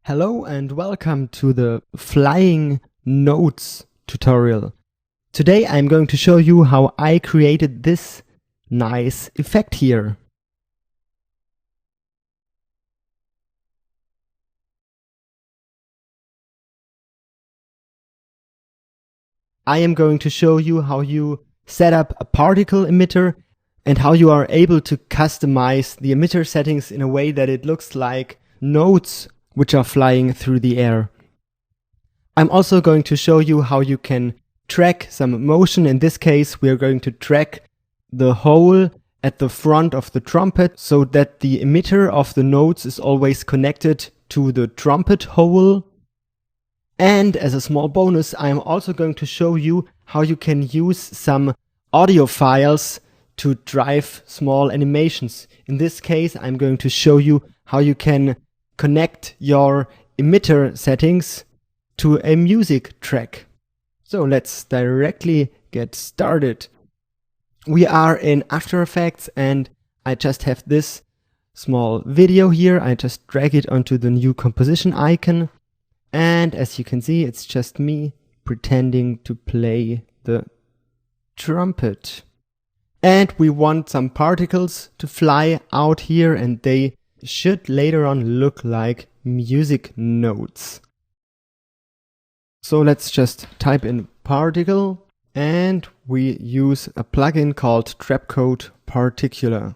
Hello and welcome to the flying notes tutorial. Today I'm going to show you how I created this nice effect here. I am going to show you how you set up a particle emitter and how you are able to customize the emitter settings in a way that it looks like notes which are flying through the air. I'm also going to show you how you can track some motion. In this case, we are going to track the hole at the front of the trumpet so that the emitter of the notes is always connected to the trumpet hole. And as a small bonus, I'm also going to show you how you can use some audio files to drive small animations. In this case, I'm going to show you how you can connect your emitter settings to a music track. So let's directly get started. We are in After Effects and I just have this small video here. I just drag it onto the new composition icon. And as you can see, it's just me pretending to play the trumpet. And we want some particles to fly out here, and they should later on look like music notes. So let's just type in particle, and we use a plugin called trapcode particular.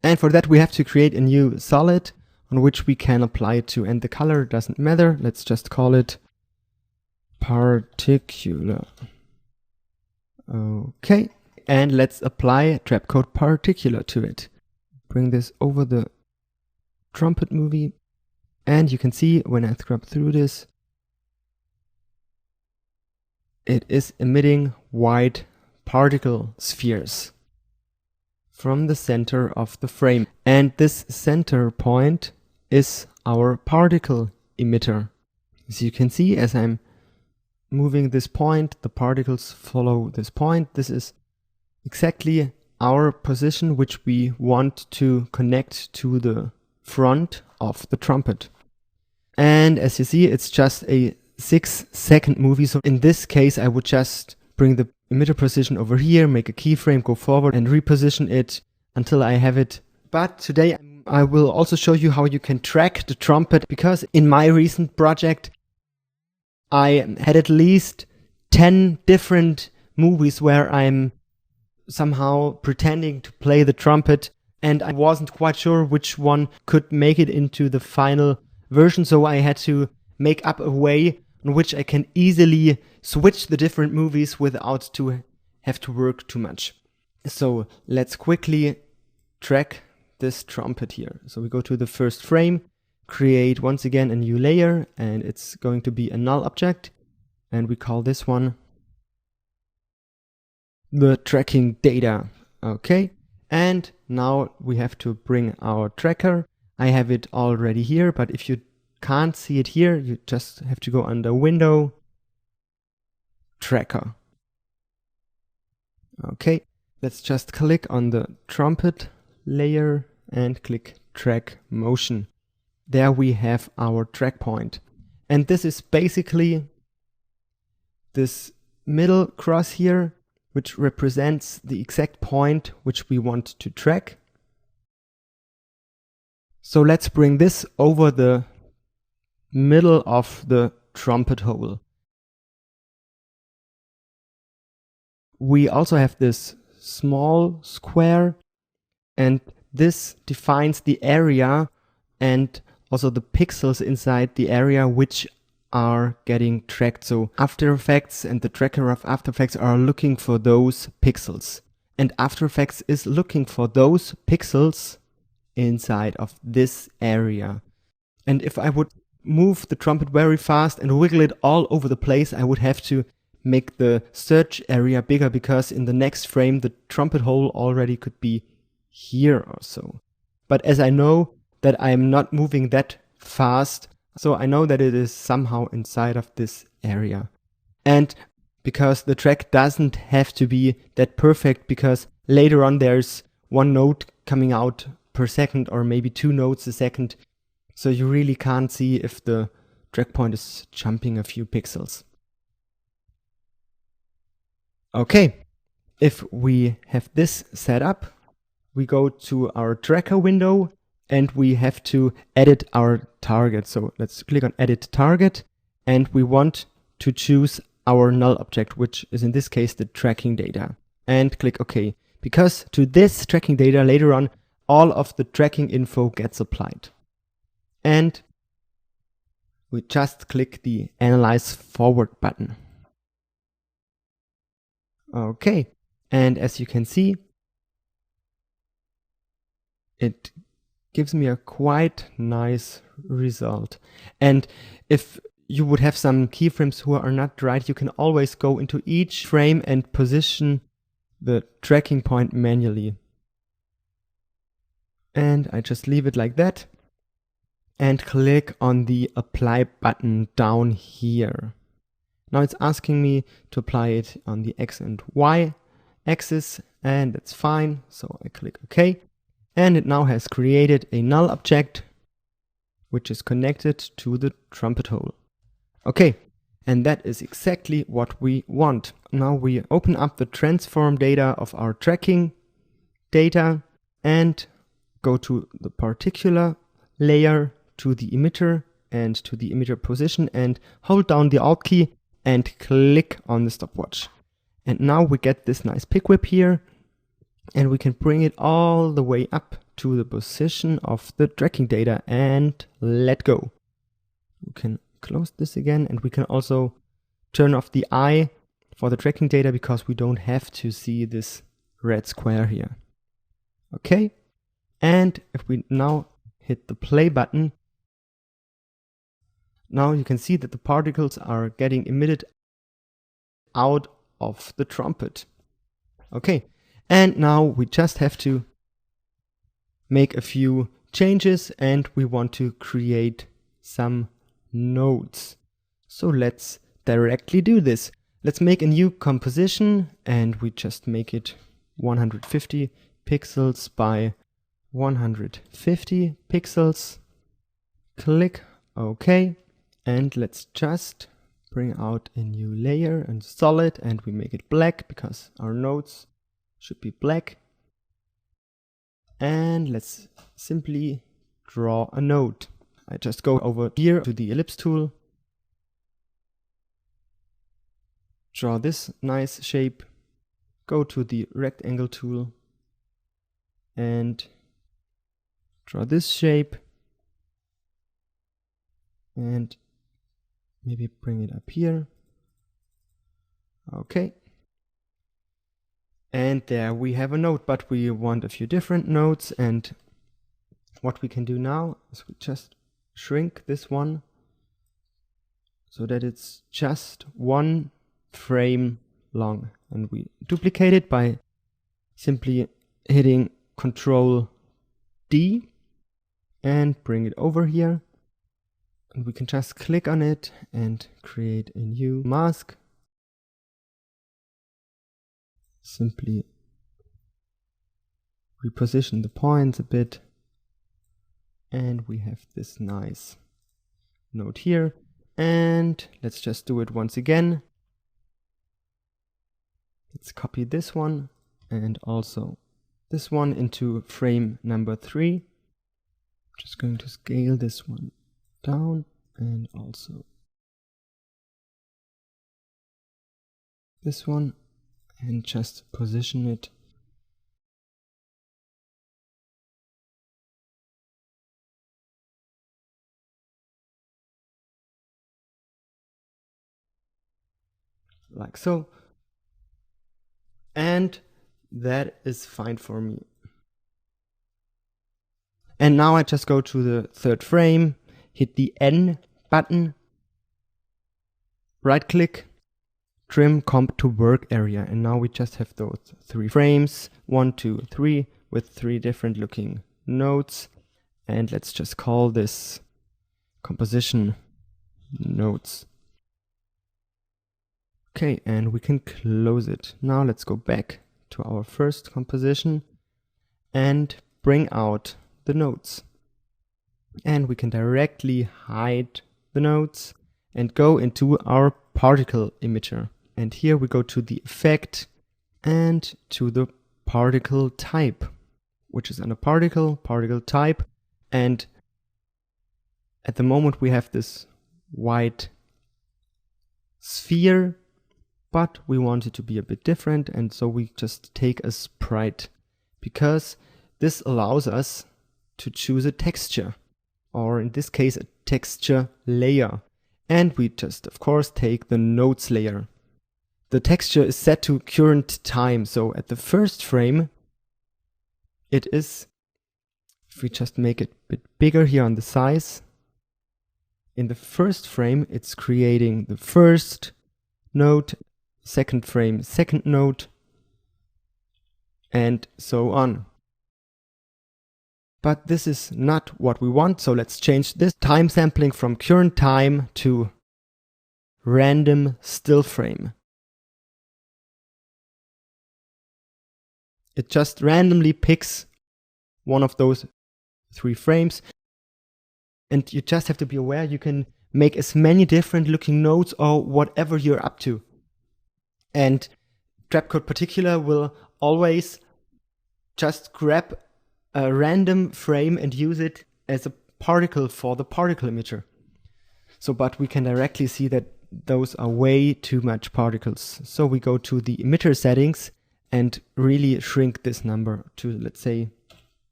And for that we have to create a new solid on which we can apply it to, and the color doesn't matter. Let's just call it particular. Okay, and let's apply trapcode particular to it. Bring this over the trumpet movie, and you can see when I scrub through this, it is emitting white particle spheres from the center of the frame. And this center point is our particle emitter. As you can see, as I'm moving this point, the particles follow this point. This is exactly our position which we want to connect to the front of the trumpet. And as you see, it's just a 6-second movie. So in this case, I would just bring the emitter position over here, make a keyframe, go forward and reposition it until I have it. But today I will also show you how you can track the trumpet, because in my recent project I had at least 10 different movies where I'm somehow pretending to play the trumpet, and I wasn't quite sure which one could make it into the final version, so I had to make up a way in which I can easily switch the different movies without to have to work too much. So let's quickly track this trumpet here. So we go to the first frame, create once again a new layer, and it's going to be a null object, and we call this one the tracking data. Okay, and now we have to bring our tracker. I have it already here, but if you can't see it here, you just have to go under Window, Tracker. Okay, let's just click on the trumpet layer and click Track Motion. There we have our track point. And this is basically this middle cross here, which represents the exact point which we want to track. So let's bring this over the middle of the trumpet hole. We also have this small square, and this defines the area and also the pixels inside the area which are getting tracked. So After Effects and the tracker of After Effects are looking for those pixels, and After Effects is looking for those pixels inside of this area. And if I would move the trumpet very fast and wiggle it all over the place, I would have to make the search area bigger, because in the next frame the trumpet hole already could be here or so. But as I know that I'm not moving that fast, so I know that it is somehow inside of this area. And because the track doesn't have to be that perfect, because later on there's one note coming out per second or maybe 2 notes a second, So you really can't see if the drag point is jumping a few pixels. Okay, if we have this set up, we go to our tracker window and we have to edit our target. So let's click on edit target, and we want to choose our null object, which is in this case the tracking data, and click OK, because to this tracking data later on all of the tracking info gets applied. And we just click the Analyze Forward button. Okay, and as you can see, it gives me a quite nice result. And if you would have some keyframes who are not right, you can always go into each frame and position the tracking point manually. And I just leave it like that and click on the apply button down here. Now it's asking me to apply it on the X and Y axis, and that's fine. So I click OK. And it now has created a null object which is connected to the trumpet hole. Okay, and that is exactly what we want. Now we open up the transform data of our tracking data and go to the particular layer, to the emitter and to the emitter position, and hold down the Alt key and click on the stopwatch. And now we get this nice pick whip here, and we can bring it all the way up to the position of the tracking data and let go. We can close this again, and we can also turn off the eye for the tracking data because we don't have to see this red square here. Okay, and if we now hit the play button, now you can see that the particles are getting emitted out of the trumpet. Okay, and now we just have to make a few changes, and we want to create some nodes. So let's directly do this. Let's make a new composition, and we just make it 150 pixels by 150 pixels. Click OK, and let's just bring out a new layer and solid, and we make it black because our nodes should be black. And let's simply draw a node. I just go over here to the ellipse tool, draw this nice shape, go to the rectangle tool and draw this shape, and maybe bring it up here. Okay. And there we have a node, but we want a few different nodes, and what we can do now is we just shrink this one so that it's just one frame long, and we duplicate it by simply hitting Ctrl D and bring it over here, and we can just click on it and create a new mask. Simply reposition the points a bit, and we have this nice node here. And let's just do it once again. Let's copy this one and also this one into frame number 3. Just going to scale this one down, and also this one, and just position it like so. And that is fine for me. And now I just go to the third frame, hit the N button, right click, trim comp to work area, and now we just have those 3 frames, 1, 2, 3, with 3 different looking nodes. And let's just call this composition nodes. Okay, and we can close it. Now let's go back to our first composition and bring out the nodes. And we can directly hide the nodes and go into our particle emitter. And here we go to the effect and to the particle type, which is under particle type. And at the moment we have this white sphere, but we want it to be a bit different, and so we just take a sprite, because this allows us to choose a texture, or in this case a texture layer. And we just of course take the nodes layer. The texture is set to current time, so at the first frame it is, if we just make it a bit bigger here on the size, in the first frame it's creating the first node, second frame second node, and so on. But this is not what we want, so let's change this time sampling from current time to random still frame. It just randomly picks one of those 3 frames. And you just have to be aware you can make as many different looking nodes or whatever you're up to. And trapcode particular will always just grab a random frame and use it as a particle for the particle emitter. So, but we can directly see that those are way too much particles. So we go to the emitter settings and really shrink this number to, let's say,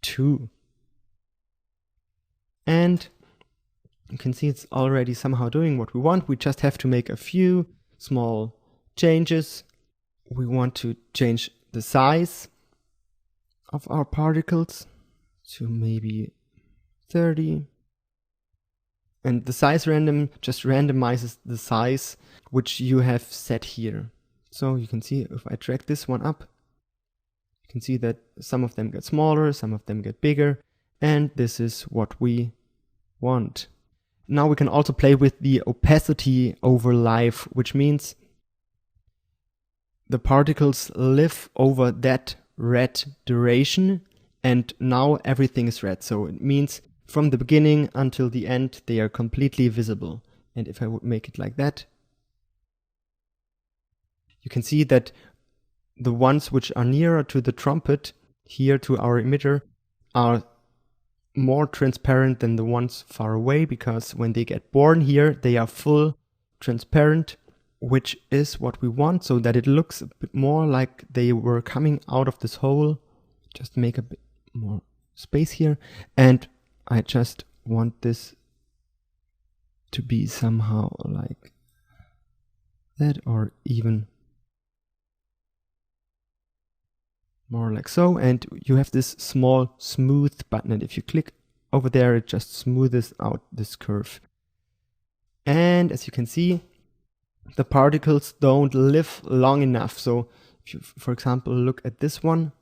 2. And you can see it's already somehow doing what we want. We just have to make a few small changes. We want to change the size of our particles to maybe 30. And the size random just randomizes the size which you have set here. So you can see if I drag this one up, you can see that some of them get smaller, some of them get bigger, and this is what we want. Now we can also play with the opacity over life, which means the particles live over that red duration, and now everything is red. So it means from the beginning until the end they are completely visible. And if I would make it like that, you can see that the ones which are nearer to the trumpet, here to our emitter, are more transparent than the ones far away, because when they get born here they are full transparent, which is what we want, so that it looks a bit more like they were coming out of this hole. Just make a bit more space here, and I just want this to be somehow like that, or even more like so. And you have this small smooth button, and if you click over there it just smoothes out this curve. And as you can see, the particles don't live long enough. So if you, for example, look at this one,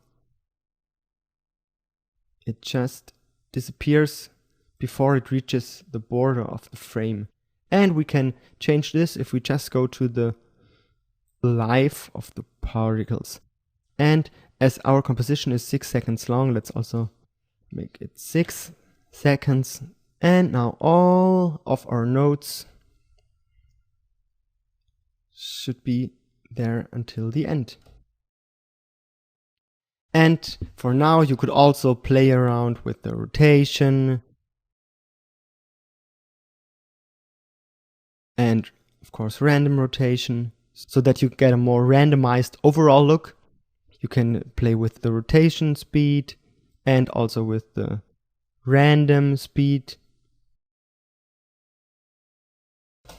it just disappears before it reaches the border of the frame. And we can change this if we just go to the life of the particles. And as our composition is 6 seconds long, let's also make it 6 seconds. And now all of our nodes should be there until the end. And for now you could also play around with the rotation and of course random rotation, so that you get a more randomized overall look. You can play with the rotation speed and also with the random speed.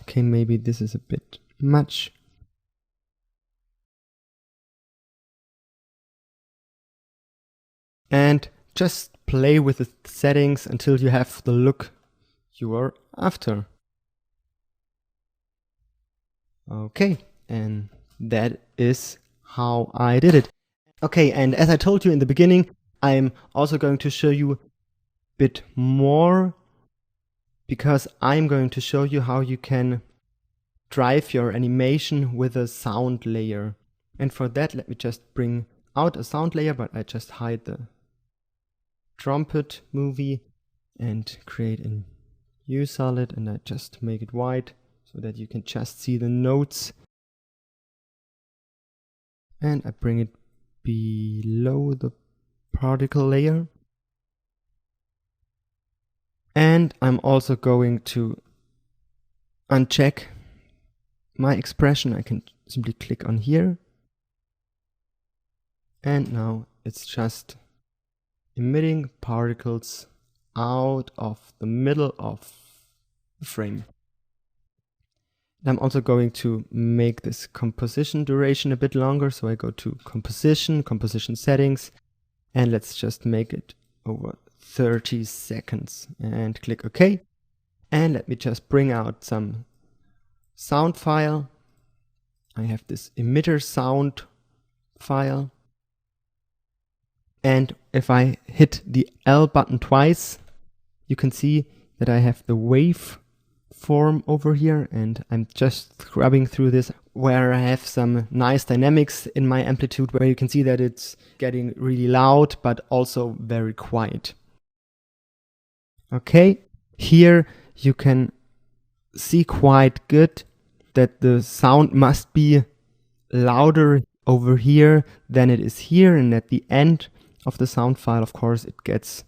Okay, maybe this is a bit much. And just play with the settings until you have the look you are after. Okay, and that is how I did it. Okay, and as I told you in the beginning, I'm also going to show you a bit more, because I'm going to show you how you can drive your animation with a sound layer. And for that, let me just bring out a sound layer, but I just hide the Trumpet movie. and create a new solid, and I just make it white so that you can just see the notes. And I bring it below the particle layer. And I'm also going to uncheck my expression. I can simply click on here. And now it's just emitting particles out of the middle of the frame. I'm also going to make this composition duration a bit longer. So I go to composition, composition settings, and let's just make it over 30 seconds and click OK. And let me just bring out some sound file. I have this emitter sound file. And if I hit the L button twice, you can see that I have the wave form over here, and I'm just scrubbing through this where I have some nice dynamics in my amplitude, where you can see that it's getting really loud but also very quiet. Okay, here you can see quite good that the sound must be louder over here than it is here, and at the end of the sound file, of course, it gets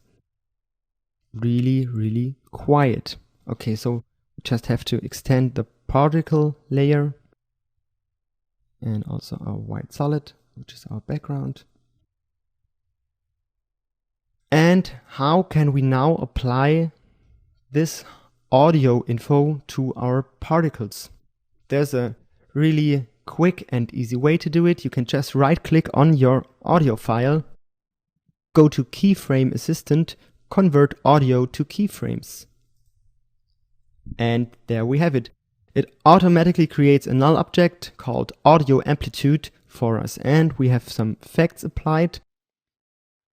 really quiet. Okay, so we just have to extend the particle layer and also our white solid, which is our background. And how can we now apply this audio info to our particles? There's a really quick and easy way to do it. You can just right click on your audio file, go to Keyframe Assistant, convert audio to keyframes. And there we have it. It automatically creates a null object called audio amplitude for us, and we have some effects applied.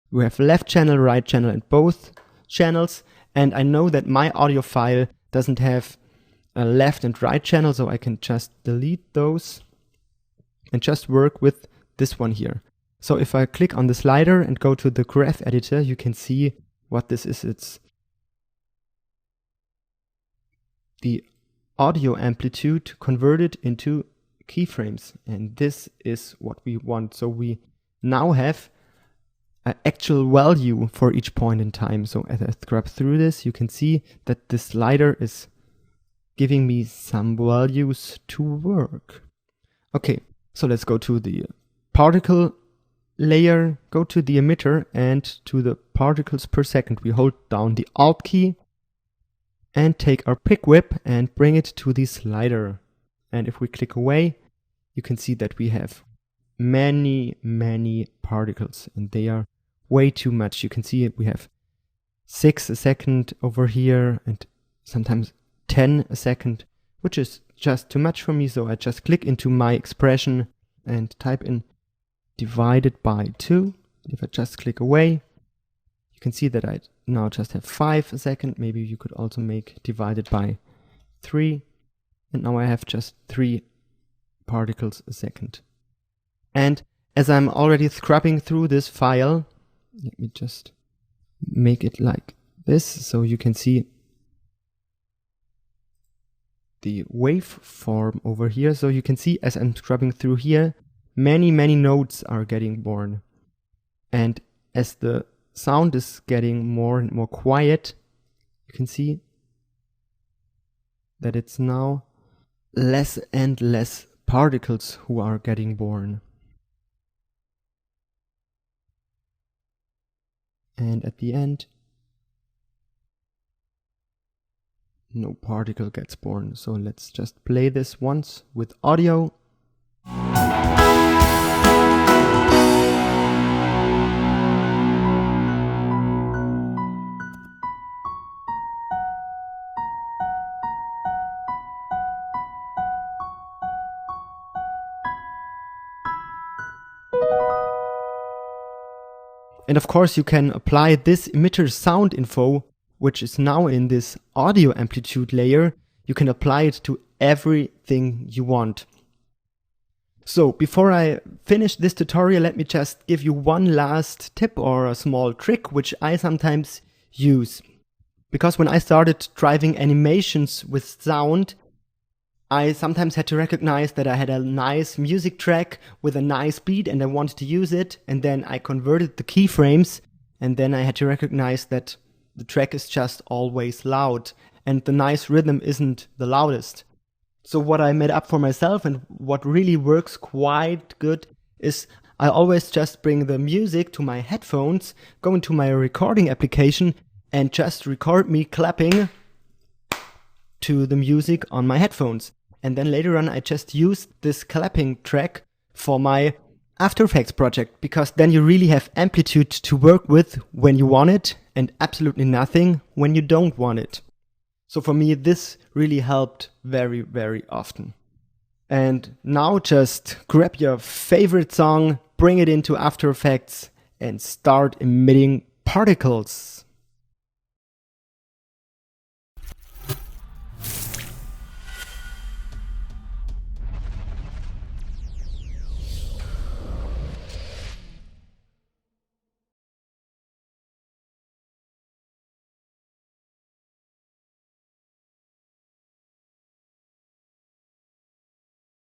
We have left channel, right channel, and both channels. And I know that my audio file doesn't have a left and right channel, so I can just delete those and just work with this one here. So if I click on the slider and go to the graph editor, you can see what this is. It's the audio amplitude converted into keyframes, and this is what we want. So we now have an actual value for each point in time. So as I scrub through this, you can see that the slider is giving me some values to work. Okay, so let's go to the particle layer, go to the emitter, and to the particles per second. We hold down the Alt key and take our pick whip and bring it to the slider. And if we click away, you can see that we have many particles, and they are way too much. You can see we have 6 a second over here and sometimes 10 a second, which is just too much for me. So I just click into my expression and type in divided by 2. If I just click away, you can see that I now just have 5 a second. Maybe you could also make divided by 3. And now I have just 3 particles a second. And as I'm already scrubbing through this file, let me just make it like this so you can see the waveform over here. So you can see as I'm scrubbing through here, many notes are getting born. And as the sound is getting more and more quiet, you can see that it's now less and less particles who are getting born. And at the end, no particle gets born. So let's just play this once with audio. And of course you can apply this emitter sound info, which is now in this audio amplitude layer. You can apply it to everything you want. So before I finish this tutorial, let me just give you one last tip or a small trick which I sometimes use. Because when I started driving animations with sound, I sometimes had to recognize that I had a nice music track with a nice beat and I wanted to use it, and then I converted the keyframes, and then I had to recognize that the track is just always loud and the nice rhythm isn't the loudest. So what I made up for myself and what really works quite good is I always just bring the music to my headphones, go into my recording application and just record me clapping to the music on my headphones. And then later on I just use this clapping track for my After Effects project, because then you really have amplitude to work with when you want it and absolutely nothing when you don't want it. So for me this really helped very, very often. And now just grab your favorite song, bring it into After Effects and start emitting particles.